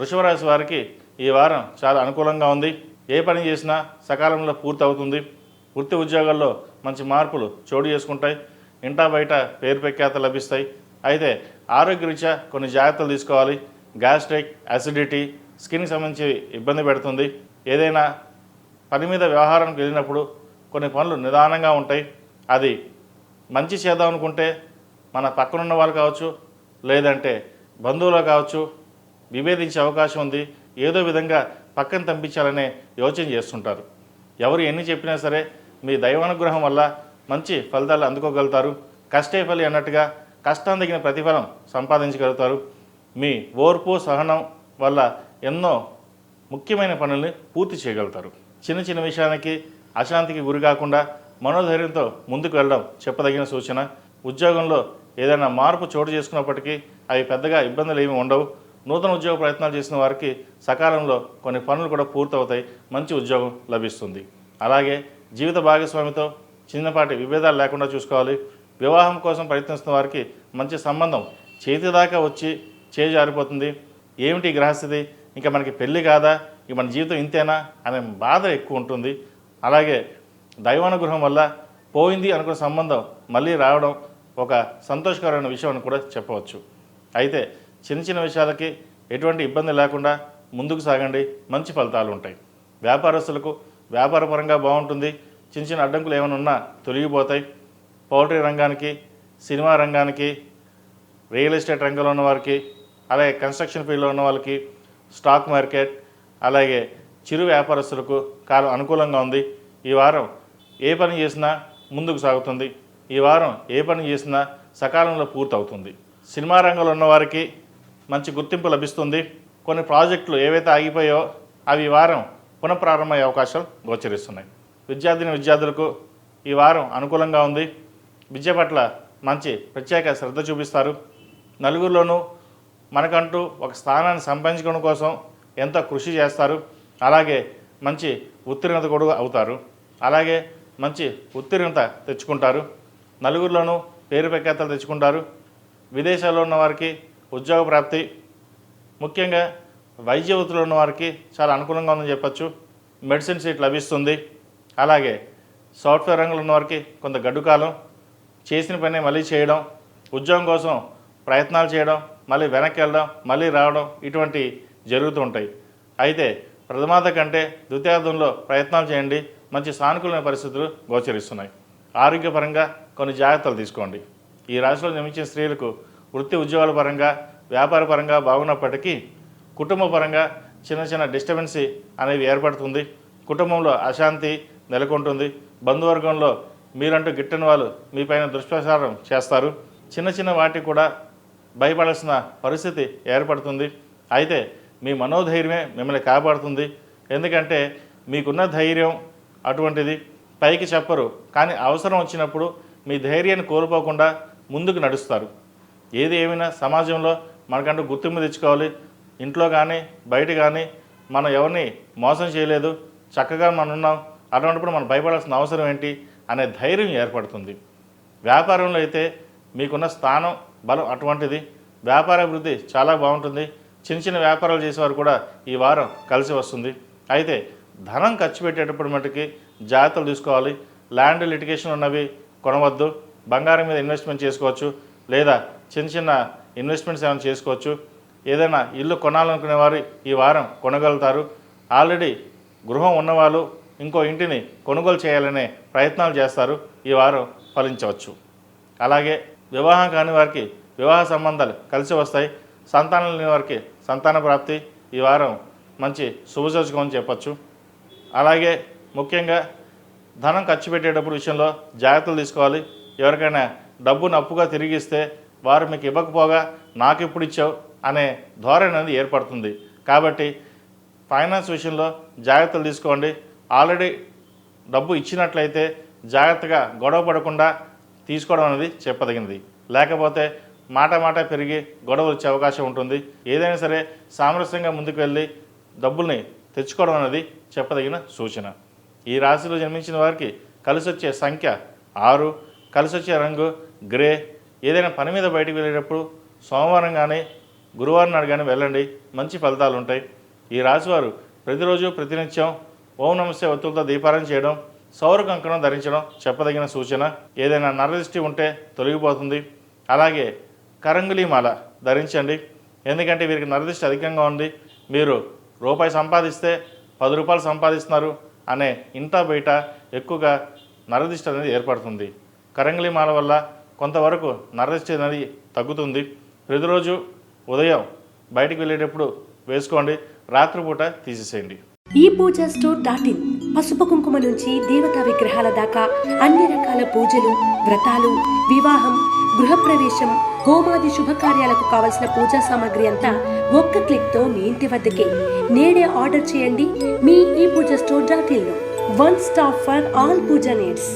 వృషభ రాశి వారికి ఈ వారం చాలా అనుకూలంగా ఉంది. ఏ పని చేసినా సకాలంలో పూర్తి అవుతుంది. వృత్తి ఉద్యోగాల్లో మంచి మార్పులు చోటు చేసుకుంటాయి. ఇంటా బయట పేరు ప్రఖ్యాత లభిస్తాయి. అయితే ఆరోగ్యరీత్యా కొన్ని జాగ్రత్తలు తీసుకోవాలి. గ్యాస్ట్రిక్, అసిడిటీ, స్కిన్కి సంబంధించి ఇబ్బంది పెడుతుంది. ఏదైనా పని మీద వ్యవహారానికి వెళ్ళినప్పుడు కొన్ని పనులు నిదానంగా ఉంటాయి. అది మంచి చేద్దాం అనుకుంటే మన పక్కనున్న వాళ్ళు కావచ్చు, లేదంటే బంధువులు కావచ్చు, విభేదించే అవకాశం ఉంది. ఏదో విధంగా పక్కన పంపించాలనే యోచన చేస్తుంటారు. ఎవరు ఎన్ని చెప్పినా సరే మీ దైవానుగ్రహం వల్ల మంచి ఫలితాలు అందుకోగలుగుతారు. కష్టే ఫలి అన్నట్టుగా కష్టం తగిన ప్రతిఫలం సంపాదించగలుగుతారు. మీ ఓర్పు సహనం వల్ల ఎన్నో ముఖ్యమైన పనుల్ని పూర్తి చేయగలుగుతారు. చిన్న చిన్న విషయానికి అశాంతికి గురి కాకుండా మనోధైర్యంతో ముందుకు వెళ్ళడం చెప్పదగిన సూచన. ఉద్యోగంలో ఏదైనా మార్పు చోటు చేసుకున్నప్పటికీ అవి పెద్దగా ఇబ్బందులు ఏమి ఉండవు. నూతన ఉద్యోగ ప్రయత్నాలు చేసిన వారికి సకాలంలో కొన్ని పనులు కూడా పూర్తవుతాయి. మంచి ఉద్యోగం లభిస్తుంది. అలాగే జీవిత భాగస్వామితో చిన్నపాటి విభేదాలు లేకుండా చూసుకోవాలి. వివాహం కోసం ప్రయత్నిస్తున్న వారికి మంచి సంబంధం చేతి దాకా వచ్చి చేజారిపోతుంది. ఏమిటి గ్రహస్థితి, ఇంకా మనకి పెళ్ళి కాదా, ఇక మన జీవితం ఇంతేనా అనే బాధ ఎక్కువ ఉంటుంది. అలాగే దైవానుగ్రహం వల్ల పోయింది అనుకున్న సంబంధం మళ్ళీ రావడం ఒక సంతోషకరమైన విషయం అని కూడా చెప్పవచ్చు. అయితే చిన్న చిన్న విషయాలకి ఎటువంటి ఇబ్బంది లేకుండా ముందుకు సాగండి. మంచి ఫలితాలు ఉంటాయి. వ్యాపారస్తులకు వ్యాపారపరంగా బాగుంటుంది. చిన్న చిన్న అడ్డంకులు ఏమైనా ఉన్నా తొలగిపోతాయి. పౌల్ట్రీ రంగానికి, సినిమా రంగానికి, రియల్ ఎస్టేట్ రంగంలో ఉన్న వారికి, అలాగే కన్స్ట్రక్షన్ ఫీల్డ్లో ఉన్న వాళ్ళకి, స్టాక్ మార్కెట్, అలాగే చిరు వ్యాపారస్తులకు కాలం అనుకూలంగా ఉంది. ఈ వారం ఏ పని చేసినా ముందుకు సాగుతుంది. ఈ వారం ఏ పని చేసినా సకాలంలో పూర్తవుతుంది. సినిమా రంగంలో ఉన్నవారికి మంచి గుర్తింపు లభిస్తుంది. కొన్ని ప్రాజెక్టులు ఏవైతే ఆగిపోయాయో అవి ఈ వారం పునఃప్రారంభమయ్యే అవకాశాలు గోచరిస్తున్నాయి. విద్యార్థులకు ఈ వారం అనుకూలంగా ఉంది. విద్య పట్ల మంచి ప్రత్యేక శ్రద్ధ చూపిస్తారు. నలుగురిలోనూ మనకంటూ ఒక స్థానాన్ని సంపాదించుకోవడం కోసం ఎంతో కృషి చేస్తారు. అలాగే మంచి ఉత్తీర్ణత కూడా అవుతారు. అలాగే మంచి ఉత్తీర్ణత తెచ్చుకుంటారు. నలుగురిలోనూ పేరు ప్రఖ్యాతలు తెచ్చుకుంటారు. విదేశాల్లో ఉన్న వారికి ఉద్యోగ ప్రాప్తి, ముఖ్యంగా వైద్య వృత్తిలో ఉన్న వారికి చాలా అనుకూలంగా ఉందని చెప్పచ్చు. మెడిసిన్ సీట్ లభిస్తుంది. అలాగే సాఫ్ట్వేర్ రంగంలో ఉన్న వారికి కొంత గడ్డు కాలం, చేసిన పని మళ్ళీ చేయడం, ఉద్యోగం కోసం ప్రయత్నాలు చేయడం, మళ్ళీ వెనక్కి వెళ్ళడం, మళ్ళీ రావడం, ఇటువంటి జరుగుతూ ఉంటాయి. అయితే ప్రథమార్థ కంటే ద్వితీయార్థంలో ప్రయత్నాలు చేయండి. మంచి సానుకూలమైన పరిస్థితులు గోచరిస్తున్నాయి. ఆరోగ్యపరంగా కొన్ని జాగ్రత్తలు తీసుకోండి. ఈ రాశిలో జన్మించిన స్త్రీలకు వృత్తి ఉద్యోగాల పరంగా, వ్యాపార పరంగా బాగున్నప్పటికీ కుటుంబ పరంగా చిన్న చిన్న డిస్టర్బెన్సీ అనేది ఏర్పడుతుంది. కుటుంబంలో అశాంతి నెలకొంటుంది. బంధువర్గంలో మీరంటూ గిట్టని వాళ్ళు మీపైన దుష్ప్రచారం చేస్తారు. చిన్న చిన్న వాటికి కూడా భయపడాల్సిన పరిస్థితి ఏర్పడుతుంది. అయితే మీ మనోధైర్యమే మిమ్మల్ని కాపాడుతుంది. ఎందుకంటే మీకున్న ధైర్యం అటువంటిది, పైకి చెప్పరు, కానీ అవసరం వచ్చినప్పుడు మీ ధైర్యాన్ని కోల్పోకుండా ముందుకు నడుస్తారు. ఏది ఏమైనా సమాజంలో మనకంటూ గుర్తింపు తెచ్చుకోవాలి. ఇంట్లో కానీ బయట కానీ మనం ఎవరిని మోసం చేయలేదు, చక్కగా మనం ఉన్నాం, అటువంటిప్పుడు మనం భయపడాల్సిన అవసరం ఏంటి అనే ధైర్యం ఏర్పడుతుంది. వ్యాపారంలో అయితే మీకున్న స్థానం బలం అటువంటిది. వ్యాపారాభివృద్ధి చాలా బాగుంటుంది. చిన్న చిన్న వ్యాపారాలు చేసేవారు కూడా ఈ వారం కలిసి వస్తుంది. అయితే ధనం ఖర్చు పెట్టేటప్పుడు మటుకి జాగ్రత్తలు తీసుకోవాలి. ల్యాండ్ లిటిగేషన్ ఉన్నవి కొనవద్దు. బంగారం మీద ఇన్వెస్ట్మెంట్ చేసుకోవచ్చు, లేదా చిన్న చిన్న ఇన్వెస్ట్మెంట్స్ ఏమైనా చేసుకోవచ్చు. ఏదైనా ఇల్లు కొనాలనుకునే వారు ఈ వారం కొనగలుగుతారు. ఆల్రెడీ గృహం ఉన్నవాళ్ళు ఇంకో ఇంటిని కొనుగోలు చేయాలనే ప్రయత్నాలు చేస్తారు. ఈ వారం ఫలించవచ్చు. అలాగే వివాహం కాని వారికి వివాహ సంబంధాలు కలిసి వస్తాయి. సంతానం లేని వారికి సంతాన ప్రాప్తి ఈ వారం మంచి శుభసూచకం అని చెప్పచ్చు. అలాగే ముఖ్యంగా ధనం ఖర్చు పెట్టేటప్పుడు విషయంలో జాగ్రత్తలు తీసుకోవాలి. ఎవరికైనా డబ్బును అప్పుగా తిరిగిస్తే వారు మీకు ఇవ్వకపోగా నాకు ఇప్పుడు ఇచ్చావు అనే ధోరణి అనేది ఏర్పడుతుంది. కాబట్టి ఫైనాన్స్ విషయంలో జాగ్రత్తలు తీసుకోండి. ఆల్రెడీ డబ్బు ఇచ్చినట్లయితే జాగ్రత్తగా గొడవ పడకుండా తీసుకోవడం అనేది చెప్పదగినది. లేకపోతే మాట పెరిగి గొడవలు వచ్చే అవకాశం ఉంటుంది. ఏదైనా సరే సామరస్యంగా ముందుకు వెళ్ళి డబ్బుల్ని తెచ్చుకోవడం అనేది చెప్పదగిన సూచన. ఈ రాశిలో జన్మించిన వారికి కలిసి వచ్చే సంఖ్య 6, కలిసి వచ్చే రంగు గ్రే. ఏదైనా పని మీద బయటకు వెళ్ళేటప్పుడు సోమవారం కానీ గురువారం నాడు కానీ వెళ్ళండి, మంచి ఫలితాలు ఉంటాయి. ఈ రాశివారు ప్రతిరోజు ప్రతినిత్యం ఓం నమస్తే ఒత్తులతో దీపారాధన చేయడం, సౌర కంకణం ధరించడం చెప్పదగిన సూచన. ఏదైనా నరదృష్టి ఉంటే తొలగిపోతుంది. అలాగే కరంగులి మాల ధరించండి, ఎందుకంటే వీరికి నరదృష్టి అధికంగా ఉంది. మీరు రూపాయి సంపాదిస్తే 10 రూపాయలు సంపాదిస్తున్నారు అనే ఇంటా బయట ఎక్కువగా నరదృష్టి అనేది ఏర్పడుతుంది. కరంగులి మాల వల్ల కొంతవరకు నరదృష్టి అనేది తగ్గుతుంది. ప్రతిరోజు ఉదయం బయటికి వెళ్ళేటప్పుడు వేసుకోండి, రాత్రిపూట తీసేసేయండి. ePoojaStore.in పసుపు కుంకుమ నుంచి దేవతా విగ్రహాల దాకా అన్ని రకాల పూజలు, వ్రతాలు, వివాహం, గృహప్రవేశం, హోమాది శుభకార్యాలకు కావలసిన పూజా సామాగ్రి అంతా ఒక్క క్లిక్తో మీ ఇంటి వద్దకే. నేడే ఆర్డర్ చేయండి మీ ePoojaStore.in లో. One stop for all puja needs.